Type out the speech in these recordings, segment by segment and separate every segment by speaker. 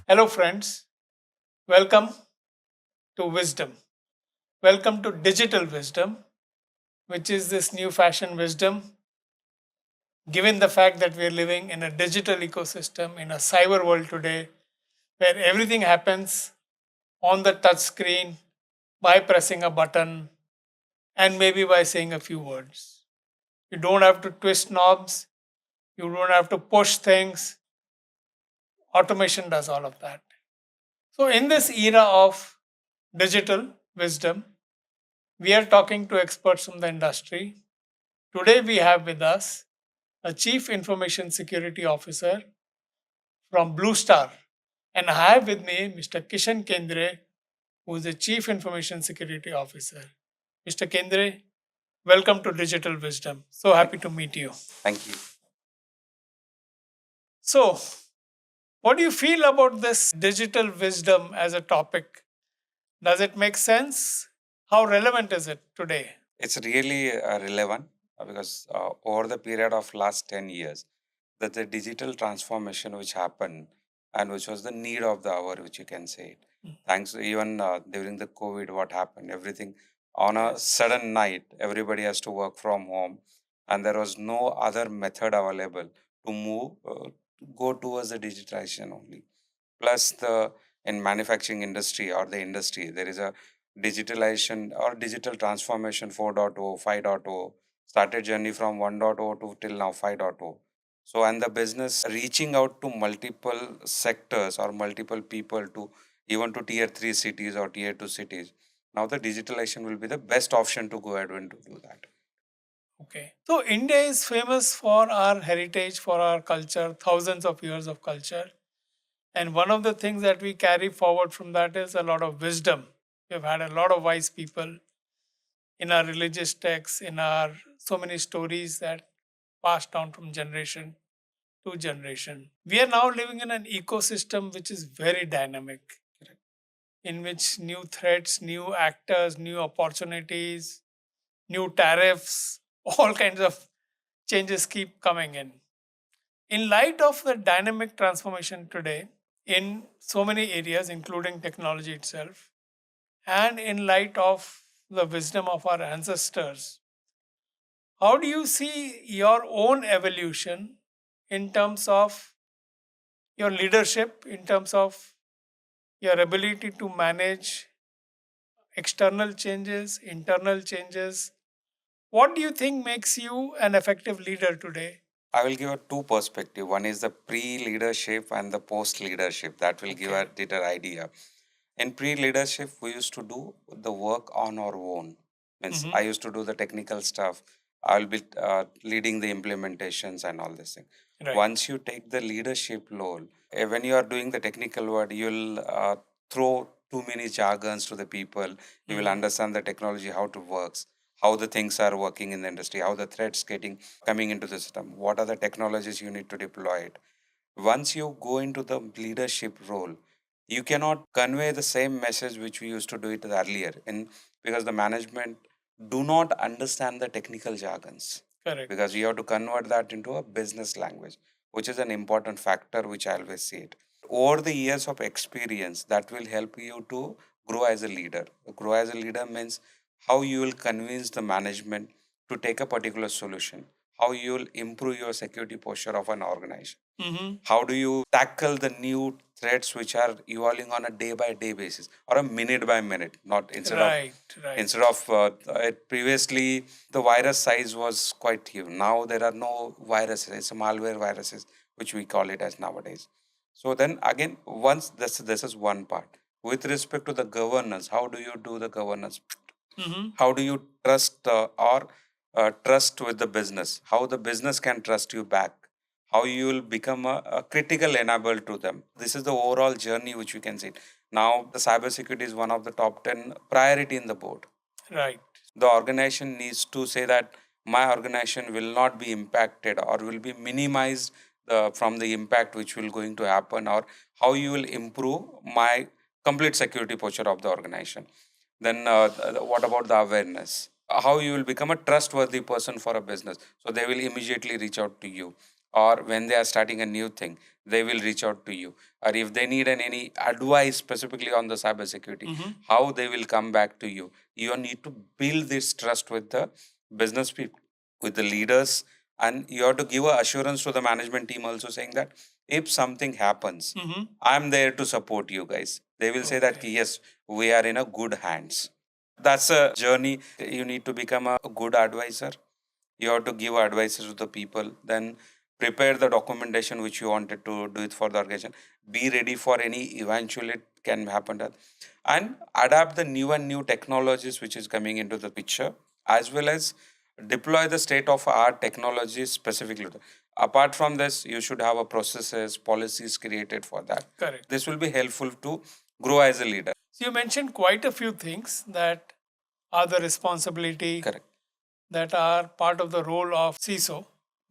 Speaker 1: Hello, friends. Welcome to Wisdom. Welcome to Digital Wisdom, which is this new fashion wisdom, given the fact that we're living in a digital ecosystem, in a cyber world today, where everything happens on the touch screen by pressing a button and maybe by saying a few words. You don't have to twist knobs, you don't have to push things. Automation does all of that. So, in this era of digital wisdom, we are talking to experts from the industry. Today, we have with us a Chief Information Security Officer from Blue Star. And I have with me Mr. Kishan Kendre, who is the Chief Information Security Officer. Mr. Kendre, welcome to Digital Wisdom. So happy to meet you.
Speaker 2: Thank you.
Speaker 1: So, what do you feel about this digital wisdom as a topic? Does it make sense? How relevant is it today?
Speaker 2: It's really relevant because over the period of last 10 years, that the digital transformation which happened and which was the need of the hour, which you can say it.
Speaker 1: Mm.
Speaker 2: Thanks even during the COVID, what happened, everything on a
Speaker 1: Yes.
Speaker 2: sudden night, everybody has to work from home and there was no other method available to move, go towards the digitization only. Plus the in manufacturing industry or the industry, there is a digitalization or digital transformation 4.0, 5.0, started journey from 1.0 to till now 5.0. So and the business reaching out to multiple sectors or multiple people to even to tier 3 cities or tier 2 cities. Now the digitalization will be the best option to go ahead and to do that.
Speaker 1: Okay. So India is famous for our heritage, for our culture, thousands of years of culture. And one of the things that we carry forward from that is a lot of wisdom. We've had a lot of wise people in our religious texts, in our so many stories that passed down from generation to generation. We are now living in an ecosystem which is very dynamic, in which new threats, new actors, new opportunities, new tariffs, all kinds of changes keep coming in. In light of the dynamic transformation today in so many areas, including technology itself, and in light of the wisdom of our ancestors, how do you see your own evolution in terms of your leadership, in terms of your ability to manage external changes, internal changes? What do you think makes you an effective leader today?
Speaker 2: I will give a two perspective. One is the pre-leadership and the post-leadership. That will give
Speaker 1: Okay.
Speaker 2: a better idea. In pre-leadership, we used to do the work on our own. Means
Speaker 1: Hmm.
Speaker 2: I used to do the technical stuff. I'll be leading the implementations and all this thing.
Speaker 1: Right.
Speaker 2: Once you take the leadership role, when you are doing the technical work, you'll throw too many jargons to the people. You will
Speaker 1: Mm.
Speaker 2: understand the technology, how it works, how the things are working in the industry, how the threats getting coming into the system, what are the technologies you need to deploy it. Once you go into the leadership role, you cannot convey the same message which we used to do it earlier in because the management do not understand the technical jargons,
Speaker 1: Correct.
Speaker 2: because you have to convert that into a business language, which is an important factor which I always see it. Over the years of experience, that will help you to grow as a leader. Grow as a leader means how you will convince the management to take a particular solution, how you will improve your security posture of an organization,
Speaker 1: Hmm.
Speaker 2: how do you tackle the new threats which are evolving on a day by day basis or a minute by minute, not
Speaker 1: Right, right.
Speaker 2: instead of previously the virus size was quite huge. Now there are no viruses, it's a malware viruses which we call it as nowadays. So then again, once this is one part. With respect to the governance, how do you do the governance?
Speaker 1: Hmm.
Speaker 2: How do you trust or trust with the business, how the business can trust you back, how you will become a critical enabler to them. This is the overall journey which we can see. Now the cybersecurity is one of the top 10 priority in the board.
Speaker 1: Right.
Speaker 2: The organization needs to say that my organization will not be impacted or will be minimized from the impact which will going to happen, or how you will improve my complete security posture of the organization. Then what about the awareness, how you will become a trustworthy person for a business, so they will immediately reach out to you. or when they are starting a new thing, they will reach out to you. Or if they need any advice specifically on the cybersecurity, how they will come back to you. You need to build this trust with the business people, with the leaders, and you have to give a assurance to the management team also, saying that if something happens, I'm there to support you guys. They will say that yes, we are in a good hands. That's a journey. You need to become a good advisor. You have to give advices to the people, then prepare the documentation which you wanted to do it for the organization. Be ready for any eventually it can happen that, and adapt the new technologies which is coming into the picture, as well as deploy the state of art technologies specifically. Apart from this, you should have a processes, policies created for that.
Speaker 1: Correct.
Speaker 2: This will be helpful to grow as a leader.
Speaker 1: So you mentioned quite a few things that are the responsibility,
Speaker 2: Correct.
Speaker 1: that are part of the role of CISO,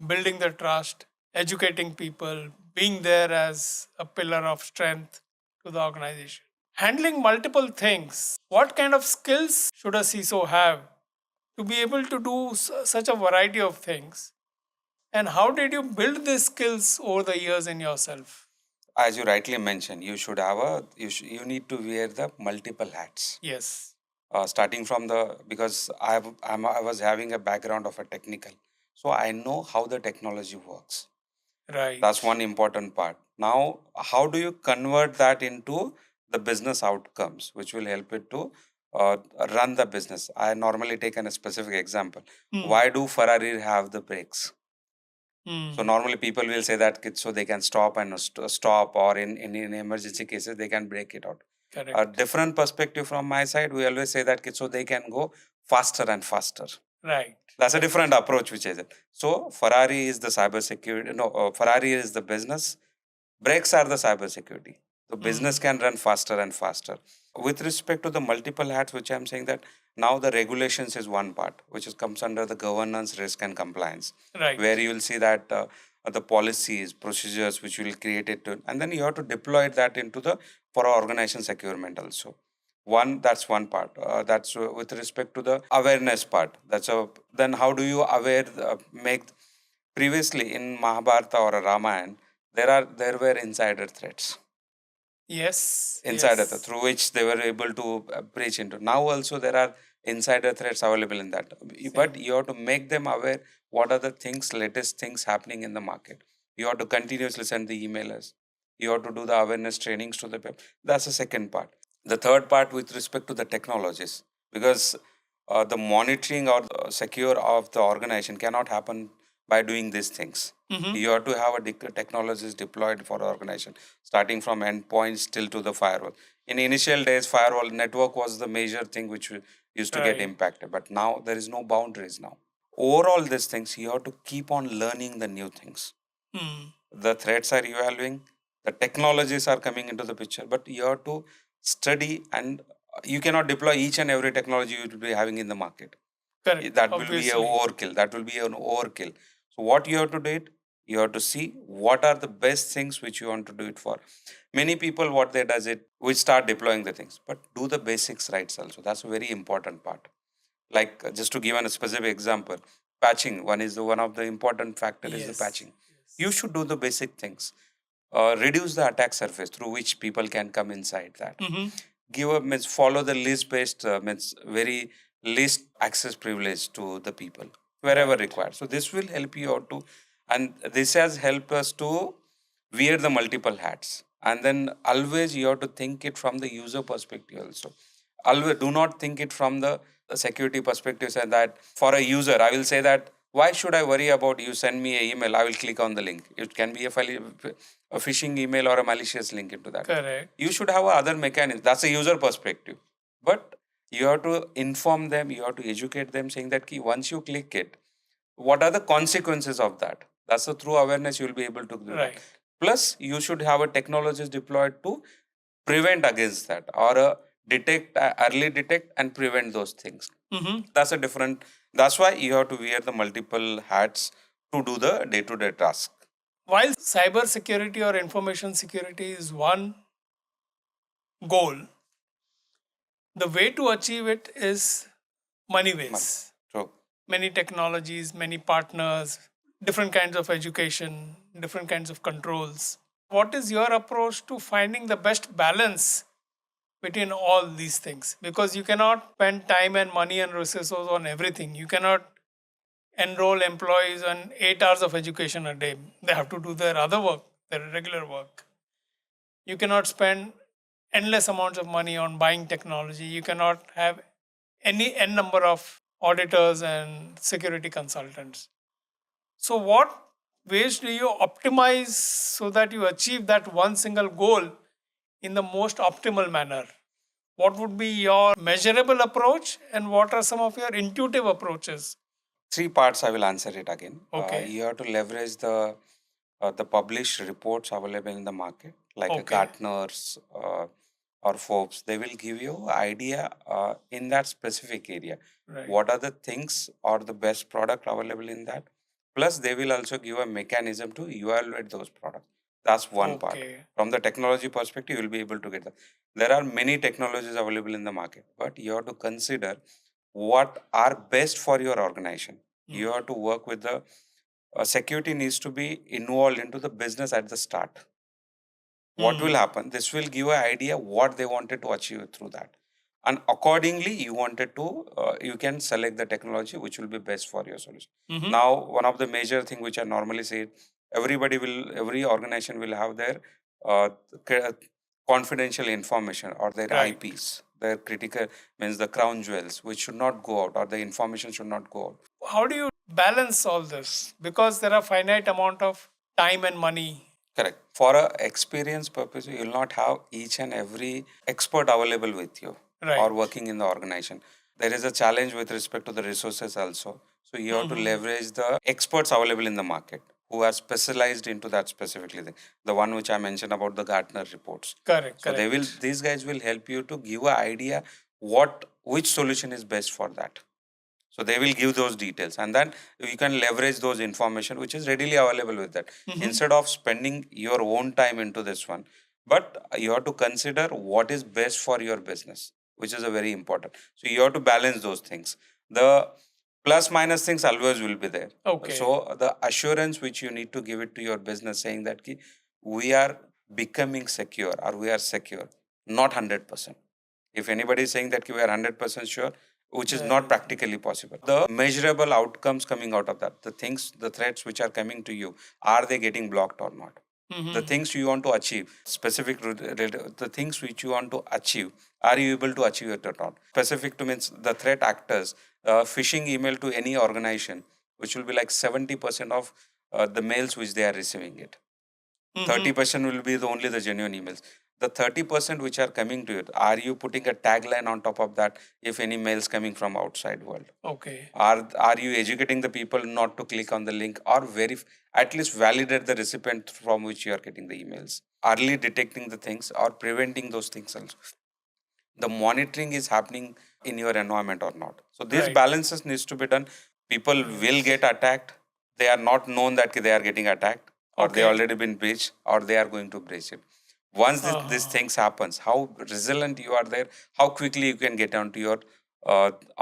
Speaker 1: building the trust, educating people, being there as a pillar of strength to the organization. Handling multiple things. What kind of skills should a CISO have to be able to do such a variety of things? And how did you build these skills over the years in yourself?
Speaker 2: As you rightly mentioned, you should have you need to wear the multiple hats.
Speaker 1: Yes.
Speaker 2: Starting from the, because I was having a background of a technical, so I know how the technology works.
Speaker 1: Right.
Speaker 2: That's one important part. Now, how do you convert that into the business outcomes, which will help it to run the business? I normally take a specific example. Why do Ferrari have the brakes? So normally people will say that so they can stop and stop, or in emergency cases they can break it out.
Speaker 1: Correct.
Speaker 2: A different perspective from my side, we always say that so they can go faster and faster.
Speaker 1: Right.
Speaker 2: That's a different approach, which is it. So Ferrari is the cybersecurity. No, Ferrari is the business. Brakes are the cybersecurity. The business can run faster and faster. With respect to the multiple hats, which I'm saying that now the regulations is one part, which is comes under the governance, risk, and compliance.
Speaker 1: Right.
Speaker 2: Where you will see that the policies, procedures which will create it, and then you have to deploy that into the for organization securement also. That's one part. That's with respect to the awareness part. That's a then how do you aware make previously in Mahabharata or a Ramayana there were insider threats.
Speaker 1: Yes.
Speaker 2: Insider
Speaker 1: Yes.
Speaker 2: through which they were able to breach into. Now also there are insider threats available in that, but you have to make them aware what are the things, latest things happening in the market. You have to continuously send the emailers. You have to do the awareness trainings to the people. That's the second part. The third part with respect to the technologies, because the monitoring or the secure of the organization cannot happen by doing these things. You have to have a technologies deployed for the organization, starting from endpoints till to the firewall. In initial days, firewall network was the major thing which used to get impacted, but now there is no boundaries now. Overall, these things you have to keep on learning the new things. The threats are evolving, the technologies are coming into the picture, but you have to study, and you cannot deploy each and every technology you will be having in the market.
Speaker 1: Correct.
Speaker 2: That will be an overkill. That will be an overkill. So what you have to do it, you have to see what are the best things which you want to do it for. Many people, what they does it, we start deploying the things, but do the basics right also. That's a very important part. Like just to give a specific example, patching one of the important factor is the patching. You should do the basic things. Reduce the attack surface through which people can come inside that. Give a means follow the list based means very least access privilege to the people wherever required. So this will help you out to, and this has helped us to wear the multiple hats. And then always you have to think it from the user perspective also. Always do not think it from the security perspective. And that for a user, I will say that why should I worry about you send me an email? I will click on the link. It can be a phishing email or a malicious link into that.
Speaker 1: Correct.
Speaker 2: You should have other mechanism. That's a user perspective. But you have to inform them, you have to educate them, saying that key once you click it, what are the consequences of that? That's the through awareness you will be able to do that. Plus, you should have a technologies deployed to prevent against that, or detect early detect and prevent those things. That's a different. That's why you have to wear the multiple hats to do the day-to-day task.
Speaker 1: While cyber security or information security is one goal, the way to achieve it is many ways.
Speaker 2: True.
Speaker 1: Many technologies, many partners, different kinds of education, different kinds of controls. What is your approach to finding the best balance between all these things? Because you cannot spend time and money and resources on everything. You cannot enroll employees on 8 hours of education a day. They have to do their other work, their regular work. You cannot spend endless amounts of money on buying technology. You cannot have any n number of auditors and security consultants. So, what ways do you optimize so that you achieve that one single goal in the most optimal manner? What would be your measurable approach, and what are some of your intuitive approaches?
Speaker 2: Three parts I will answer it again.
Speaker 1: Okay,
Speaker 2: You have to leverage the published reports available in the market, like a
Speaker 1: okay,
Speaker 2: Gartner's or Forbes. They will give you idea in that specific area.
Speaker 1: right,
Speaker 2: What are the things or the best product available in that? Plus, they will also give a mechanism to evaluate those products. That's one part.
Speaker 1: okay,
Speaker 2: From the technology perspective, you will be able to get that. There are many technologies available in the market, but you have to consider what are best for your organization. You have to work with the security needs to be involved into the business at the start. What will
Speaker 1: mm.
Speaker 2: happen? This will give an idea what they wanted to achieve through that, and accordingly you wanted to you can select the technology which will be best for your solution.
Speaker 1: Mm-hmm.
Speaker 2: Now, one of the major thing which I normally say, every organization will have their uh, c- confidential information or their
Speaker 1: Right.
Speaker 2: IPs, their critical, means the crown jewels, which should not go out, or the information should not go out.
Speaker 1: How do you balance all this? Because there are finite amount of time and money.
Speaker 2: Correct. For a experience purpose, you will not have each and every expert available with you or
Speaker 1: Right.
Speaker 2: working in the organization. There is a challenge with respect to the resources also. So you have to
Speaker 1: Mm-hmm.
Speaker 2: leverage the experts available in the market who are specialized into that specifically thing. The one which I mentioned about the Gartner reports.
Speaker 1: Correct,
Speaker 2: So
Speaker 1: correct.
Speaker 2: these guys will help you to give an idea which solution is best for that. So they will give those details, and then you can leverage those information which is readily available with that.
Speaker 1: Mm-hmm.
Speaker 2: Instead of spending your own time into this one, but you have to consider what is best for your business, which is a very important. So you have to balance those things. The plus minus things always will be there.
Speaker 1: Okay.
Speaker 2: So the assurance which you need to give it to your business, saying that ki, we are becoming secure or we are secure, not 100%. If anybody is saying that ki we are 100% sure, which is not
Speaker 1: Then,
Speaker 2: practically possible. The measurable outcomes coming out of that, the things, the threats which are coming to you, are they getting blocked or not? The
Speaker 1: mm-hmm.
Speaker 2: things you want to achieve, the things which you want to achieve, are you able to achieve it or not? Specific to means the threat actors, phishing email to any organization, which will be like 70% of the mails which they are receiving it.
Speaker 1: Mm-hmm.
Speaker 2: 30% will be only the genuine emails. The 30% which are coming to it, are you putting a tagline on top of that if any mails coming from outside world?
Speaker 1: Okay.
Speaker 2: Are you educating the people not to click on the link, or at least validate the recipient from which you are getting the emails? Early detecting the things or preventing those things also. The monitoring is happening in your environment or not. So these
Speaker 1: Right.
Speaker 2: balances needs to be done. People will
Speaker 1: Yes.
Speaker 2: get attacked. They are not known that they are getting attacked, or they
Speaker 1: Okay.
Speaker 2: already been breached, or they are going to breach it. Once this
Speaker 1: Uh-huh.
Speaker 2: things happens, how resilient you are there, how quickly you can get onto your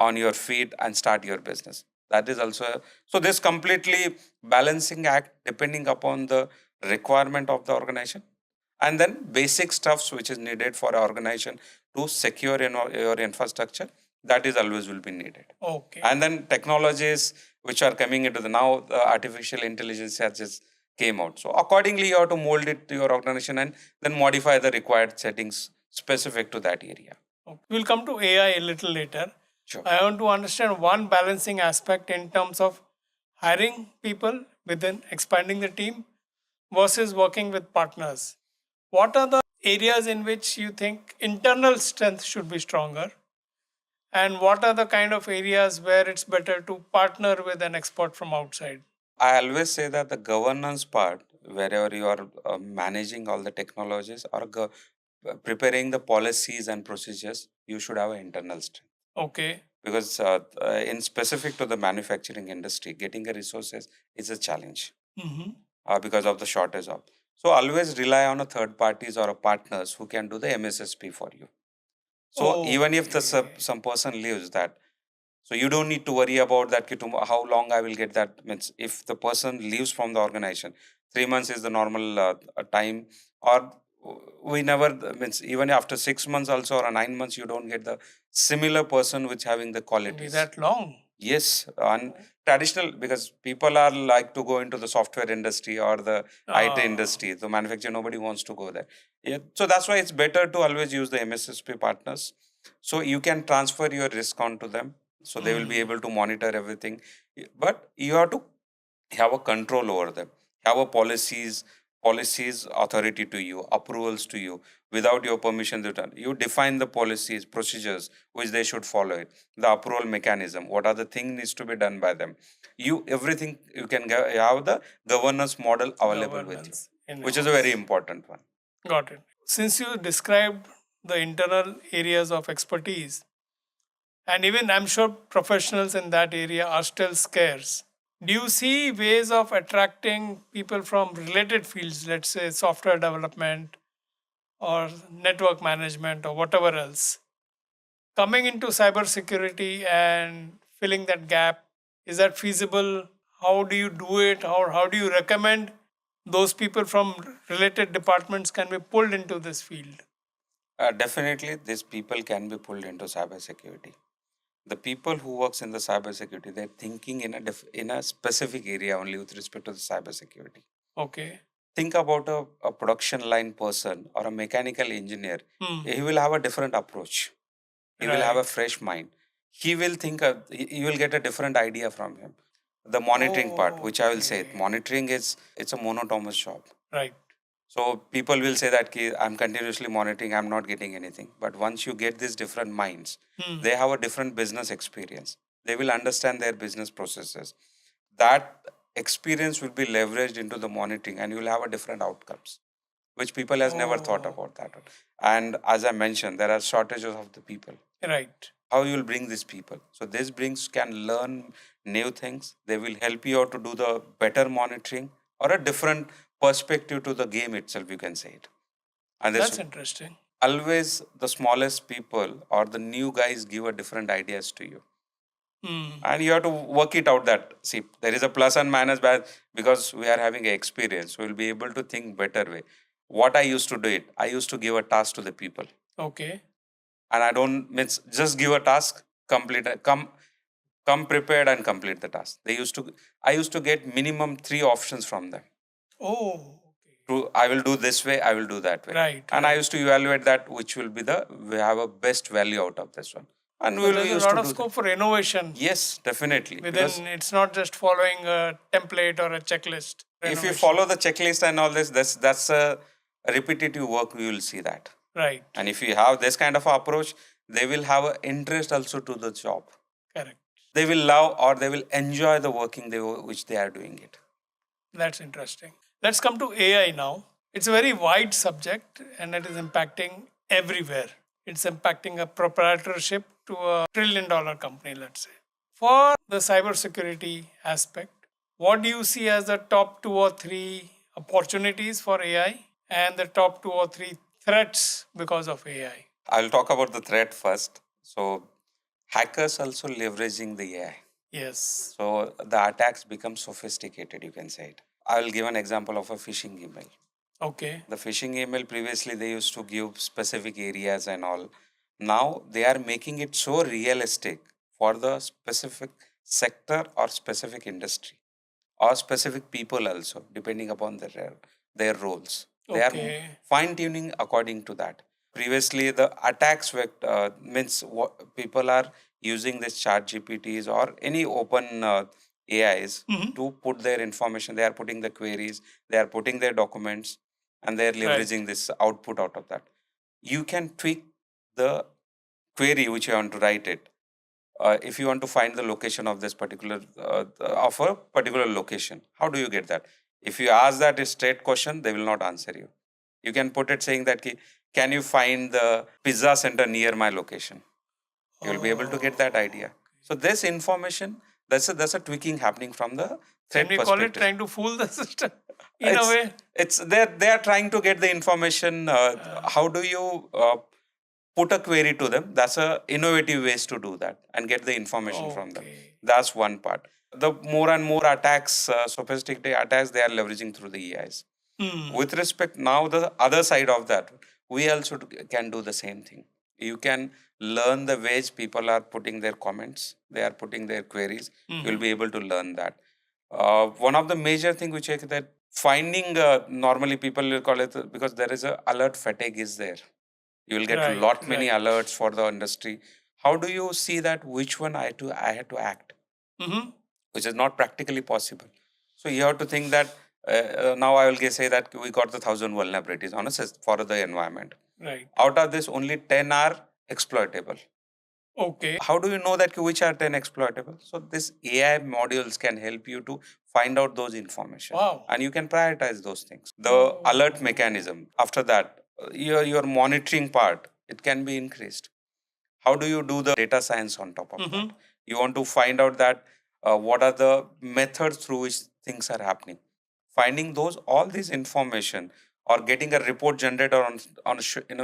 Speaker 2: on your feet and start your business. That is also so this completely balancing act depending upon the requirement of the organization, and then basic stuffs which is needed for an organization to secure your infrastructure, that is always will be needed.
Speaker 1: Okay.
Speaker 2: And then technologies which are coming into the now, the artificial intelligence has just came out, so accordingly you have to mold it to your organization and then modify the required settings specific to that area.
Speaker 1: Okay. We'll come to AI a little later.
Speaker 2: Sure.
Speaker 1: I want to understand one balancing aspect in terms of hiring people within expanding the team versus working with partners. What are the areas in which you think internal strength should be stronger? And what are the kind of areas where it's better to partner with an expert from outside?
Speaker 2: I always say that the governance part, wherever you are managing all the technologies or preparing the policies and procedures, you should have an internal strength.
Speaker 1: Okay.
Speaker 2: Because in specific to the manufacturing industry, getting a resources is a challenge
Speaker 1: Mm-hmm.
Speaker 2: because of the shortage of. So always rely on a third parties or a partners who can do the MSSP for you. So even if the
Speaker 1: Okay.
Speaker 2: some person leaves that, So you don't need to worry about that how long I will get that. Means if the person leaves from the organization, 3 months is the normal time, or we never means even after 6 months also or 9 months you don't get the similar person which having the
Speaker 1: Can be
Speaker 2: qualities.
Speaker 1: that long?
Speaker 2: Yes, and traditional, because people are like to go into the software industry or the IT industry, the manufacturer, nobody wants to go there. Yeah, so that's why it's better to always use the MSSP partners. So you can transfer your risk onto them. So they will be able to monitor everything. But you have to have a control over them, have a policies authority to you, approvals to you. Without your permission to turn, you define the policies, procedures which they should follow it, the approval mechanism, what are the things needs to be done by them. You everything you can have the governance model available with you,
Speaker 1: Governance
Speaker 2: which is a very
Speaker 1: in-house.
Speaker 2: important one.
Speaker 1: Got it. Since you described the internal areas of expertise, and even I'm sure professionals in that area are still scarce, do you see ways of attracting people from related fields, let's say software development or network management or whatever else, coming into cybersecurity and filling that gap? Is that feasible? How do you do it? How do you recommend those people from related departments can be pulled into this field?
Speaker 2: Definitely, these people can be pulled into cybersecurity. The people who works in the cybersecurity, they're thinking in in a specific area only with respect to the cybersecurity.
Speaker 1: Okay.
Speaker 2: Think about a production line person or a mechanical engineer. He will have a different approach. He will have a
Speaker 1: Right.
Speaker 2: fresh mind. He will think, you will get a different idea from him. The monitoring part, which I will say,
Speaker 1: Okay.
Speaker 2: monitoring it's a monotonous job.
Speaker 1: Right.
Speaker 2: So people will say that ki, I'm continuously monitoring, I'm not getting anything. But once you get these different minds, they have a different business experience. They will understand their business processes. That experience will be leveraged into the monitoring, and you will have a different outcomes, which people has never thought
Speaker 1: Oh.
Speaker 2: about that. And as I mentioned, there are shortages of the people.
Speaker 1: Right.
Speaker 2: How you will bring these people? So these brings can learn new things. They will help you out to do the better monitoring or a different perspective to the game itself. You can say it. And this
Speaker 1: That's interesting.
Speaker 2: always the smallest people or the new guys give a different ideas to you, and you have to work it out. That see, there is a plus and minus, but because we are having a experience, we will be able to think better way. What I used to do it, I used to give a task to the people,
Speaker 1: Okay.
Speaker 2: and I don't means just give a task, complete come prepared and complete the task. They used to I used to get minimum 3 options from them.
Speaker 1: Oh.
Speaker 2: To I will do this way, I will do that way.
Speaker 1: Right.
Speaker 2: And I used to evaluate that which will be the we have a best value out of this one. And
Speaker 1: So
Speaker 2: we
Speaker 1: there's a
Speaker 2: used
Speaker 1: lot
Speaker 2: to
Speaker 1: of
Speaker 2: do that.
Speaker 1: scope for innovation
Speaker 2: Yes, definitely. Because
Speaker 1: within. It's not just following a template or a checklist.
Speaker 2: if you
Speaker 1: Innovation.
Speaker 2: follow the checklist and all this, that's a repetitive work, we will see that.
Speaker 1: Right.
Speaker 2: And if you have this kind of approach, they will have an interest also to the job.
Speaker 1: Correct.
Speaker 2: They will love or they will enjoy the working which they are doing it.
Speaker 1: That's interesting. Let's come to AI now. It's a very wide subject and it is impacting everywhere. It's impacting a proprietorship to a $1 trillion company, let's say. For the cybersecurity aspect, what do you see as the top 2 or 3 opportunities for AI and the top 2 or 3 threats because of AI?
Speaker 2: I'll talk about the threat first. So hackers also leveraging the AI.
Speaker 1: Yes.
Speaker 2: So the attacks become sophisticated, you can say it. I will give an example of a phishing email.
Speaker 1: Okay.
Speaker 2: The phishing email previously they used to give specific areas and all. Now they are making it so realistic for the specific sector or specific industry or specific people also, depending upon their roles. They are
Speaker 1: Okay.
Speaker 2: fine tuning according to that. Previously, the attacks were means what people are using this chat GPTs or any open AIs to put their information. They are putting the queries, they are putting their documents, and they are
Speaker 1: Right.
Speaker 2: leveraging this output out of that. You can tweak the query which you want to write it. If you want to find the location of this particular of a particular location, how do you get that? If you ask that a straight question, they will not answer you. You can put it saying that can you find the pizza center near my location? You will be able to get that idea. So this information, that's a tweaking happening from the
Speaker 1: Can
Speaker 2: threat
Speaker 1: we call it
Speaker 2: perspective.
Speaker 1: trying to fool the system in a
Speaker 2: it's
Speaker 1: way?
Speaker 2: it's they are trying to get the information. How do you put a query to them. That's a innovative ways to do that and get the information from them.
Speaker 1: Okay.
Speaker 2: That's one part. The more and more attacks, sophisticated attacks, they are leveraging through the AIs. With respect, now the other side of that, we also can do the same thing. You can learn the ways people are putting their comments, they are putting their queries. You'll be able to learn that. One of the major thing which is that finding, normally people will call it, because there is a alert fatigue is there. You will get
Speaker 1: Right,
Speaker 2: lot many
Speaker 1: right.
Speaker 2: alerts for the industry. How do you see that which one I had to act, which is not practically possible? So you have to think that now I will say that we got the 1,000 vulnerabilities on a for the environment.
Speaker 1: Right.
Speaker 2: Out of this, only 10 are exploitable.
Speaker 1: Okay.
Speaker 2: How do you know that which are 10 exploitable? So this AI modules can help you to find out those information.
Speaker 1: Wow.
Speaker 2: And you can prioritize those things. The alert mechanism, after that, your monitoring part, it can be increased. How do you do the data science on top of that? You want to find out that what are the methods through which things are happening. Finding those, all this information, or getting a report generated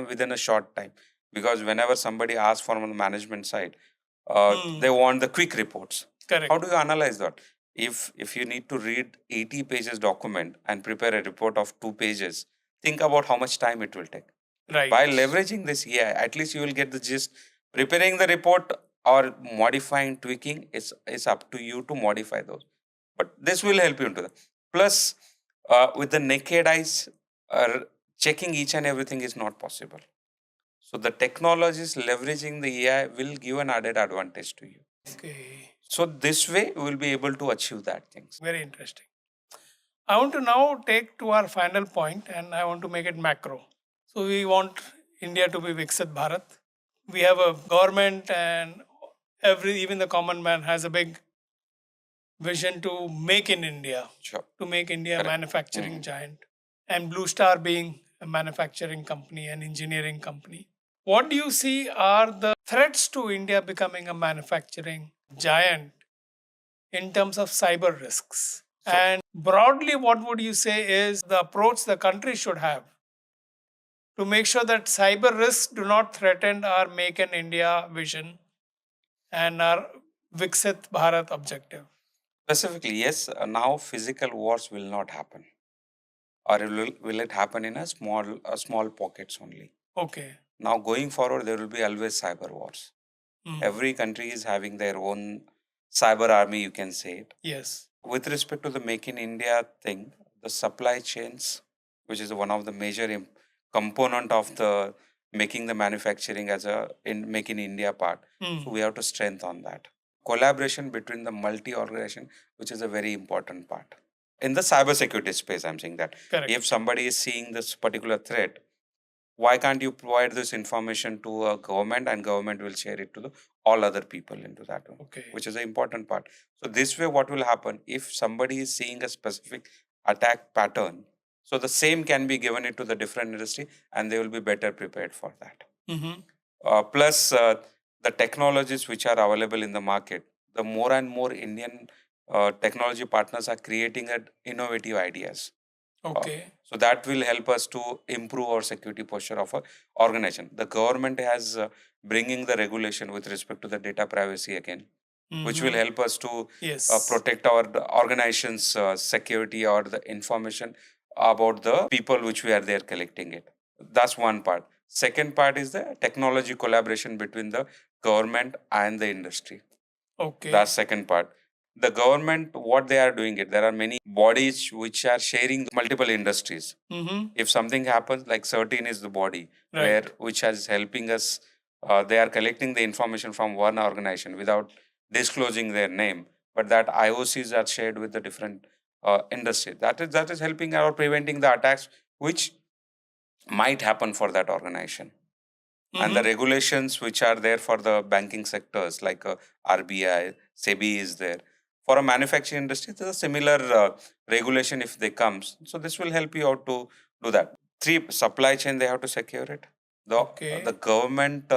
Speaker 2: within a short time. Because whenever somebody asks from the management side, they want the quick reports.
Speaker 1: Correct.
Speaker 2: How do you analyze that? If you need to read 80 pages document and prepare a report of 2 pages, think about how much time it will take.
Speaker 1: Right.
Speaker 2: By leveraging this AI, at least you will get the gist. Preparing the report or modifying, tweaking, is up to you to modify those. But this will help you into that. Plus, with the naked eyes, checking each and everything is not possible. So the technologies leveraging the AI will give an added advantage to you.
Speaker 1: Okay.
Speaker 2: So this way, we will be able to achieve that things.
Speaker 1: Very interesting. I want to now take to our final point and I want to make it macro. So we want India to be Viksit Bharat. We have a government and even the common man has a big vision to make in India,
Speaker 2: Sure.
Speaker 1: to make India a
Speaker 2: Correct.
Speaker 1: manufacturing giant, and Blue Star being a manufacturing company and engineering company. What do you see are the threats to India becoming a manufacturing giant in terms of cyber risks? And broadly, what would you say is the approach the country should have to make sure that cyber risks do not threaten our Make in India vision and our Viksit Bharat objective?
Speaker 2: Specifically, yes, now physical wars will not happen. Or will it happen in a small pockets only?
Speaker 1: Okay.
Speaker 2: Now going forward, there will be always cyber wars.
Speaker 1: Mm.
Speaker 2: Every country is having their own cyber army, you can say it.
Speaker 1: Yes.
Speaker 2: With respect to the Make in India thing, the supply chains, which is one of the major component of the making the manufacturing as a in Make in India part. So we have to strengthen that. Collaboration between the multi-organization, which is a very important part. In the cybersecurity space, I'm saying that.
Speaker 1: Correct.
Speaker 2: If somebody is seeing this particular threat, why can't you provide this information to a government and government will share it to all other people into that one,
Speaker 1: Okay.
Speaker 2: which is an important part. So this way, what will happen if somebody is seeing a specific attack pattern, so the same can be given it to the different industry and they will be better prepared for that. Plus, the technologies which are available in the market, the more and more Indian technology partners are creating innovative ideas.
Speaker 1: Okay.
Speaker 2: So that will help us to improve our security posture of our organization. The government has bringing the regulation with respect to the data privacy again, which will help us to
Speaker 1: Yes.
Speaker 2: protect our organization's security or the information about the people which we are there collecting it. That's one part. Second part is the technology collaboration between the government and the industry.
Speaker 1: Okay.
Speaker 2: That's second part. The government, what they are doing it, there are many bodies which are sharing multiple industries. If something happens, like certain is the body where which is helping us. They are collecting the information from one organization without disclosing their name, but that IOCs are shared with the different industry. That is helping or preventing the attacks which might happen for that organization. And the regulations which are there for the banking sectors like RBI, SEBI is there. For a manufacturing industry, there's a similar regulation if they comes. So this will help you out to do that. 3, supply chain, they have to secure it. The government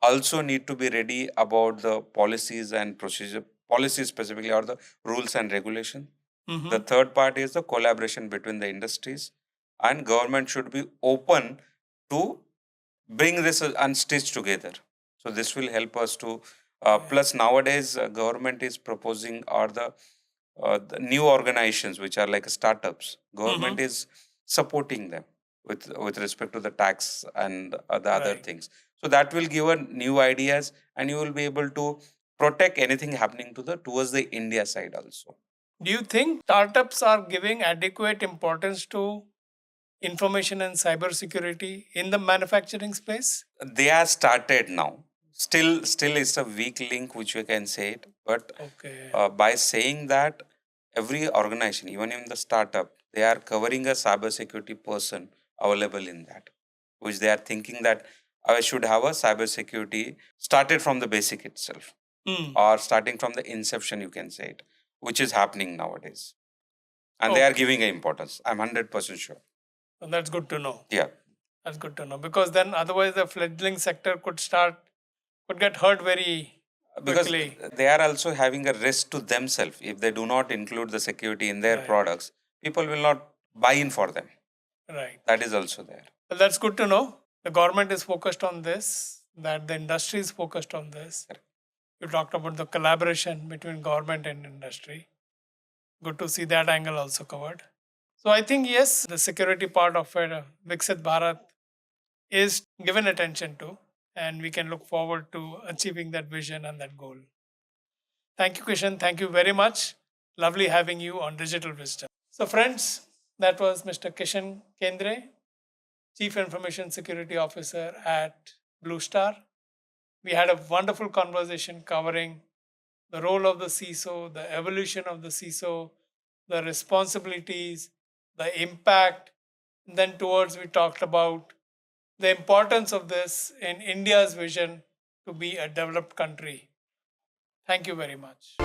Speaker 2: also need to be ready about the policies and procedure, policies specifically, or the rules and regulation. The third part is the collaboration between the industries, and government should be open to bring this and stitch together. So this will help us to. Plus, nowadays, government is proposing, or the new organizations which are like startups. Government is supporting them with respect to the tax and the other
Speaker 1: Right.
Speaker 2: things. So that will give a new ideas, and you will be able to protect anything happening to the towards the India side also.
Speaker 1: Do you think startups are giving adequate importance to information and cybersecurity in the manufacturing space?
Speaker 2: They are started now. Still, it's a weak link which we can say it. But
Speaker 1: Okay.
Speaker 2: by saying that, every organization, even in the startup, they are covering a cybersecurity person available in that, which they are thinking that I should have a cybersecurity started from the basic itself, or starting from the inception, you can say it, which is happening nowadays, and they are
Speaker 1: Okay.
Speaker 2: giving a importance. I'm 100% sure.
Speaker 1: So that's good to know.
Speaker 2: Yeah,
Speaker 1: That's good to know, because then otherwise the fledgling sector could get hurt very
Speaker 2: because
Speaker 1: quickly.
Speaker 2: they are also having a risk to themselves if they do not include the security in their
Speaker 1: Right.
Speaker 2: products. People will not buy in for them.
Speaker 1: Right.
Speaker 2: That is also there.
Speaker 1: Well, that's good to know. The government is focused on this, that the industry is focused on this.
Speaker 2: Correct.
Speaker 1: You talked about the collaboration between government and industry. Good to see that angle also covered. So I think, yes, the security part of it, Viksit Bharat, is given attention to, and we can look forward to achieving that vision and that goal. Thank you, Kishan. Thank you very much. Lovely having you on Digital Wisdom. So, friends, that was Mr. Kishan Kendre, Chief Information Security Officer at Blue Star. We had a wonderful conversation covering the role of the CISO, the evolution of the CISO, the responsibilities, the impact. And then, towards, we talked about the importance of this in India's vision to be a developed country. Thank you very much.